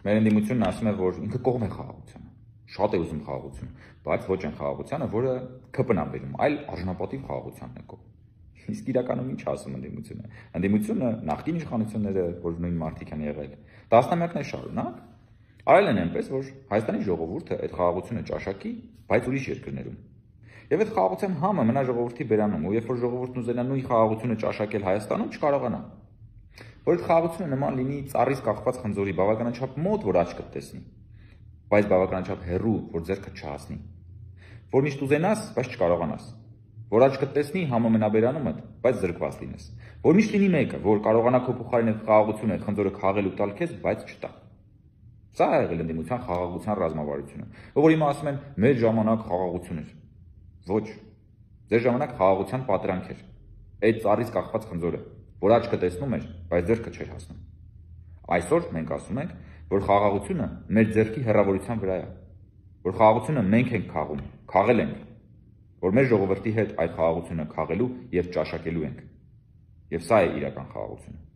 Մեր ընդդիմությունն ասում է, որ ինքը կողմ է խաղաղությանը, շատ է ուզում խաղաղություն, բայց ոչ այն խաղաղությանը, որը ԿՊ-ն է բերում, այլ արժանապատիվ խաղաղությանն է կողմ։ Իսկ իրականում ինչ ասում ընդդիմությունը։ Ընդդիմությունը նախկին իշխանությունները, որ նույն մարդիկ են եղել, տասնամյակներ շարունակ արել են այնպես, որ Հայաստանի ժողովուրդը այդ խաղաղությունը ճաշակի, բայց ուրիշ երկրներում։ Եվ այդ խաղաղության համը մնա ժողովրդի բերանում, ու երբ որ ժողովուրդն ուզենա նույն խաղաղությունը ճաշակել Հայաստանում, չկարողանա։ Որ այդ խաղաղությունը նման լինի ծառից կախված խնձորի, բավականաչափ մոտ, որ աչքդ տեսնի, բայց բավականաչափ հեռու, որ ձեռքդ չհասնի։ Որ միշտ ուզենաս, բայց չկարողանաս։ Որ աչքդ տեսնի համը մնա բերանումդ, բայց զրկված լինես։ Որ միշտ լինի մեկը, որ կարողանա քո փոխարեն այդ խաղաղությունը, այդ խնձորը քաղել ու տալ քեզ, բայց չտա։ Սա է եղել ընդդիմության խաղաղության ռազմավարությունը, որ հիմա ասում են մեր ժամանակ խաղաղություն էր։ Ոչ, ձեր ժամանակ խաղաղության պատրանք էր։ Այդ ծառից կախված խնձորը, որ աչքը տեսնում էր, բայց ձեռքը չէր հասնում։ Այսօր մենք ասում ենք, որ խաղաղությունը մեր ձեռքի հեռավորության վրա է, որ խաղաղությունը մենք ենք քաղում, քաղել ենք, որ մեր ժողովրդի հետ այդ խաղաղությունը քաղելու եւ ճաշակելու ենք։ Եվ սա է իրական խաղաղությունը։